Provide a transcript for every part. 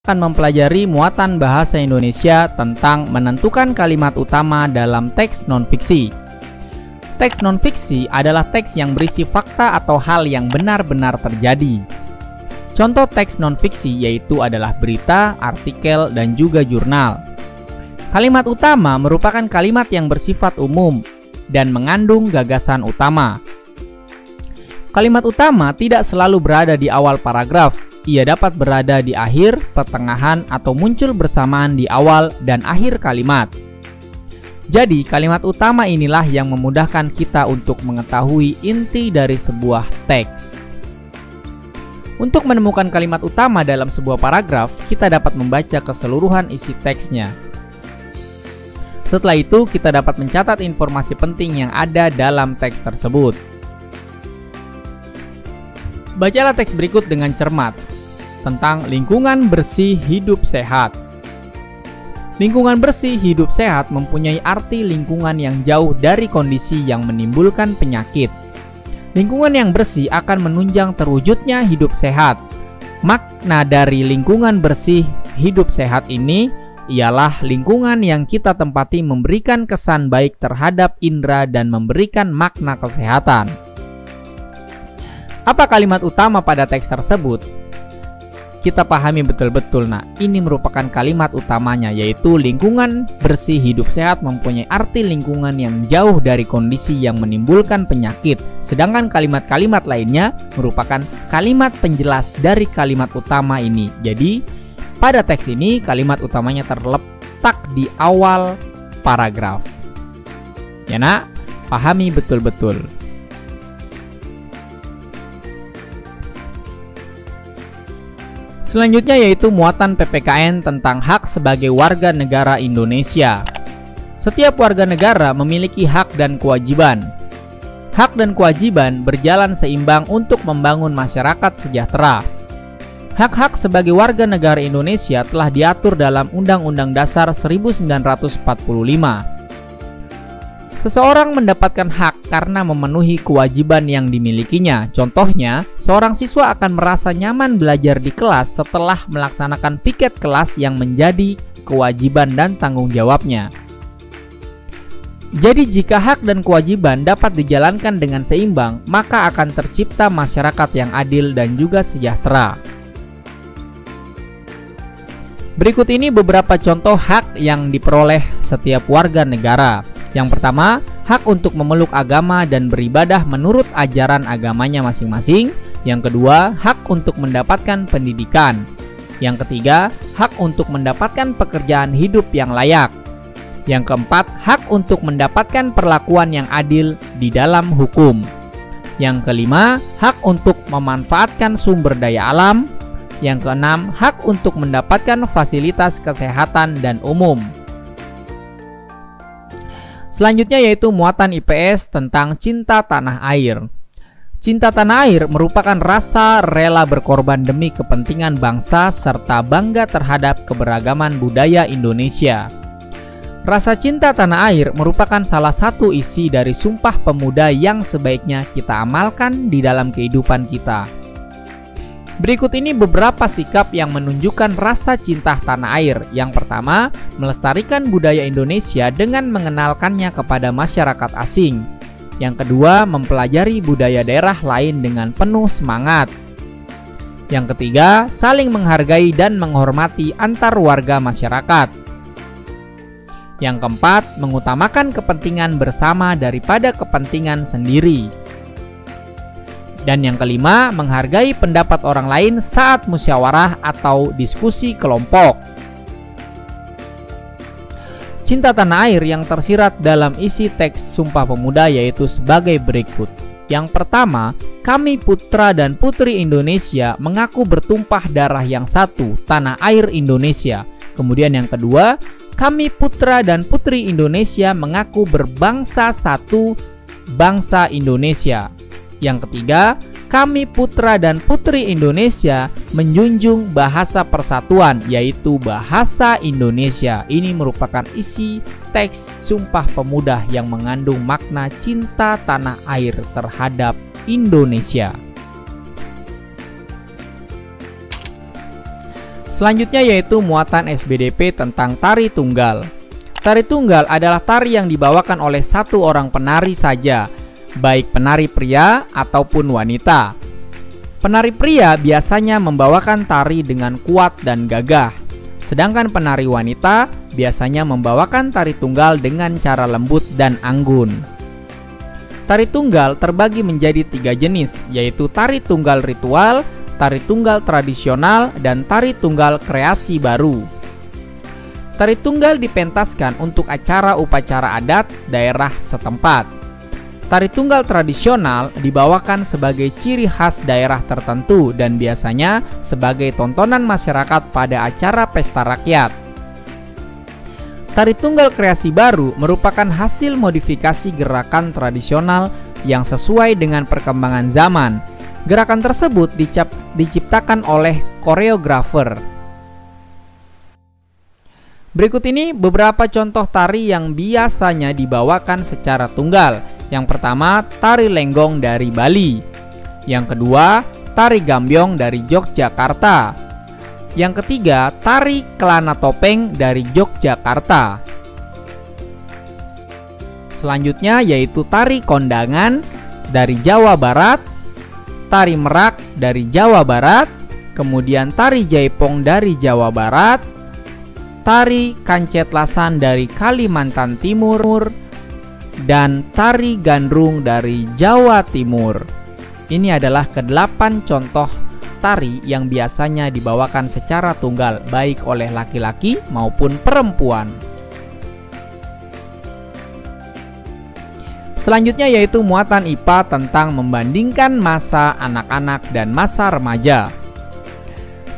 akan mempelajari muatan bahasa Indonesia tentang menentukan kalimat utama dalam teks non-fiksi. Teks non-fiksi adalah teks yang berisi fakta atau hal yang benar-benar terjadi. Contoh teks non-fiksi yaitu adalah berita, artikel, dan juga jurnal. Kalimat utama merupakan kalimat yang bersifat umum dan mengandung gagasan utama. Kalimat utama tidak selalu berada di awal paragraf. Ia dapat berada di akhir, pertengahan, atau muncul bersamaan di awal dan akhir kalimat. Jadi, kalimat utama inilah yang memudahkan kita untuk mengetahui inti dari sebuah teks. Untuk menemukan kalimat utama dalam sebuah paragraf, kita dapat membaca keseluruhan isi teksnya. Setelah itu, kita dapat mencatat informasi penting yang ada dalam teks tersebut. Bacalah teks berikut dengan cermat tentang lingkungan bersih hidup sehat. Lingkungan bersih hidup sehat mempunyai arti lingkungan yang jauh dari kondisi yang menimbulkan penyakit. Lingkungan yang bersih akan menunjang terwujudnya hidup sehat. Makna dari lingkungan bersih hidup sehat ini ialah lingkungan yang kita tempati memberikan kesan baik terhadap indera dan memberikan makna kesehatan. Apa kalimat utama pada teks tersebut? Kita pahami betul-betul. Nah, ini merupakan kalimat utamanya, yaitu lingkungan bersih hidup sehat mempunyai arti lingkungan yang jauh dari kondisi yang menimbulkan penyakit. Sedangkan kalimat-kalimat lainnya merupakan kalimat penjelas dari kalimat utama ini. Jadi, pada teks ini kalimat utamanya terletak di awal paragraf. Ya nak, pahami betul-betul. Selanjutnya yaitu muatan PPKN tentang hak sebagai warga negara Indonesia. Setiap warga negara memiliki hak dan kewajiban. Hak dan kewajiban berjalan seimbang untuk membangun masyarakat sejahtera. Hak-hak sebagai warga negara Indonesia telah diatur dalam Undang-Undang Dasar 1945. Seseorang mendapatkan hak karena memenuhi kewajiban yang dimilikinya. Contohnya, seorang siswa akan merasa nyaman belajar di kelas setelah melaksanakan piket kelas yang menjadi kewajiban dan tanggung jawabnya. Jadi jika hak dan kewajiban dapat dijalankan dengan seimbang, maka akan tercipta masyarakat yang adil dan juga sejahtera. Berikut ini beberapa contoh hak yang diperoleh setiap warga negara. Yang pertama, hak untuk memeluk agama dan beribadah menurut ajaran agamanya masing-masing. Yang kedua, hak untuk mendapatkan pendidikan. Yang ketiga, hak untuk mendapatkan pekerjaan hidup yang layak. Yang keempat, hak untuk mendapatkan perlakuan yang adil di dalam hukum. Yang kelima, hak untuk memanfaatkan sumber daya alam. Yang keenam, hak untuk mendapatkan fasilitas kesehatan dan umum. Selanjutnya yaitu muatan IPS tentang cinta tanah air. Cinta tanah air merupakan rasa rela berkorban demi kepentingan bangsa serta bangga terhadap keberagaman budaya Indonesia. Rasa cinta tanah air merupakan salah satu isi dari Sumpah Pemuda yang sebaiknya kita amalkan di dalam kehidupan kita. Berikut ini beberapa sikap yang menunjukkan rasa cinta tanah air. Yang pertama, melestarikan budaya Indonesia dengan mengenalkannya kepada masyarakat asing. Yang kedua, mempelajari budaya daerah lain dengan penuh semangat. Yang ketiga, saling menghargai dan menghormati antar warga masyarakat. Yang keempat, mengutamakan kepentingan bersama daripada kepentingan sendiri. Dan yang kelima, menghargai pendapat orang lain saat musyawarah atau diskusi kelompok. Cinta tanah air yang tersirat dalam isi teks Sumpah Pemuda yaitu sebagai berikut. Yang pertama, kami putra dan putri Indonesia mengaku bertumpah darah yang satu, tanah air Indonesia. Kemudian yang kedua, kami putra dan putri Indonesia mengaku berbangsa satu, bangsa Indonesia. Yang ketiga, kami putra dan putri Indonesia menjunjung bahasa persatuan yaitu bahasa Indonesia. Ini merupakan isi teks Sumpah Pemuda yang mengandung makna cinta tanah air terhadap Indonesia. Selanjutnya yaitu muatan SBDP tentang tari tunggal. Tari tunggal adalah tari yang dibawakan oleh satu orang penari saja, baik penari pria ataupun wanita. Penari pria biasanya membawakan tari dengan kuat dan gagah, sedangkan penari wanita biasanya membawakan tari tunggal dengan cara lembut dan anggun. Tari tunggal terbagi menjadi 3 jenis, yaitu tari tunggal ritual, tari tunggal tradisional, dan tari tunggal kreasi baru. Tari tunggal dipentaskan untuk acara upacara adat daerah setempat. Tari tunggal tradisional dibawakan sebagai ciri khas daerah tertentu dan biasanya sebagai tontonan masyarakat pada acara pesta rakyat. Tari tunggal kreasi baru merupakan hasil modifikasi gerakan tradisional yang sesuai dengan perkembangan zaman. Gerakan tersebut diciptakan oleh koreografer. Berikut ini beberapa contoh tari yang biasanya dibawakan secara tunggal. Yang pertama, tari lenggong dari Bali. Yang kedua, tari gambyong dari Yogyakarta. Yang ketiga, tari kelana topeng dari Yogyakarta. Selanjutnya yaitu tari kondangan dari Jawa Barat, tari merak dari Jawa Barat, kemudian tari jaipong dari Jawa Barat, tari kancetlasan dari Kalimantan Timur, dan tari gandrung dari Jawa Timur. Ini adalah ke-8 contoh tari yang biasanya dibawakan secara tunggal baik oleh laki-laki maupun perempuan. Selanjutnya yaitu muatan IPA tentang membandingkan masa anak-anak dan masa remaja.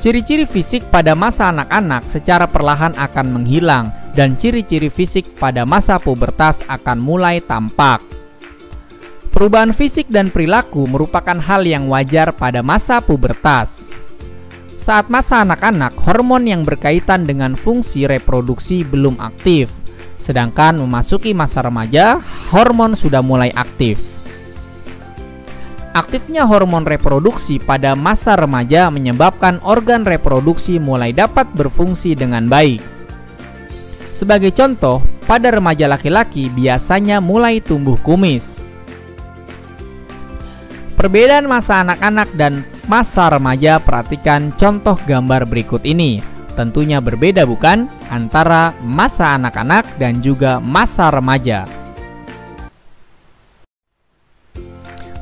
Ciri-ciri fisik pada masa anak-anak secara perlahan akan menghilang dan ciri-ciri fisik pada masa pubertas akan mulai tampak. Perubahan fisik dan perilaku merupakan hal yang wajar pada masa pubertas. Saat masa anak-anak, hormon yang berkaitan dengan fungsi reproduksi belum aktif, sedangkan memasuki masa remaja, hormon sudah mulai aktif. Aktifnya hormon reproduksi pada masa remaja menyebabkan organ reproduksi mulai dapat berfungsi dengan baik. Sebagai contoh, pada remaja laki-laki biasanya mulai tumbuh kumis. Perbedaan masa anak-anak dan masa remaja, perhatikan contoh gambar berikut ini. Tentunya berbeda bukan antara masa anak-anak dan juga masa remaja.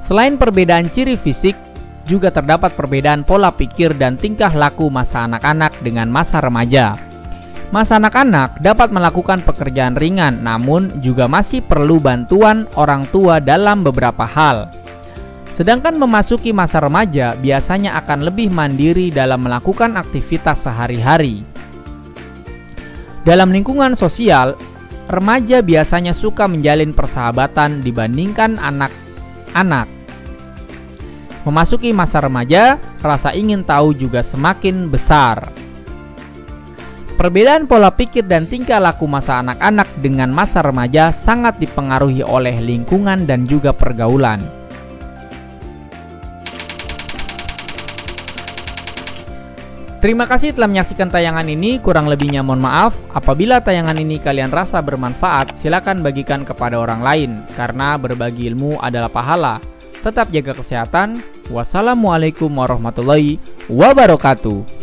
Selain perbedaan ciri fisik, juga terdapat perbedaan pola pikir dan tingkah laku masa anak-anak dengan masa remaja. Masa anak-anak dapat melakukan pekerjaan ringan, namun juga masih perlu bantuan orang tua dalam beberapa hal. Sedangkan memasuki masa remaja biasanya akan lebih mandiri dalam melakukan aktivitas sehari-hari. Dalam lingkungan sosial, remaja biasanya suka menjalin persahabatan dibandingkan anak-anak. Memasuki masa remaja, rasa ingin tahu juga semakin besar. Perbedaan pola pikir dan tingkah laku masa anak-anak dengan masa remaja sangat dipengaruhi oleh lingkungan dan juga pergaulan. Terima kasih telah menyaksikan tayangan ini, kurang lebihnya mohon maaf. Apabila tayangan ini kalian rasa bermanfaat, silakan bagikan kepada orang lain, karena berbagi ilmu adalah pahala. Tetap jaga kesehatan. Wassalamualaikum warahmatullahi wabarakatuh.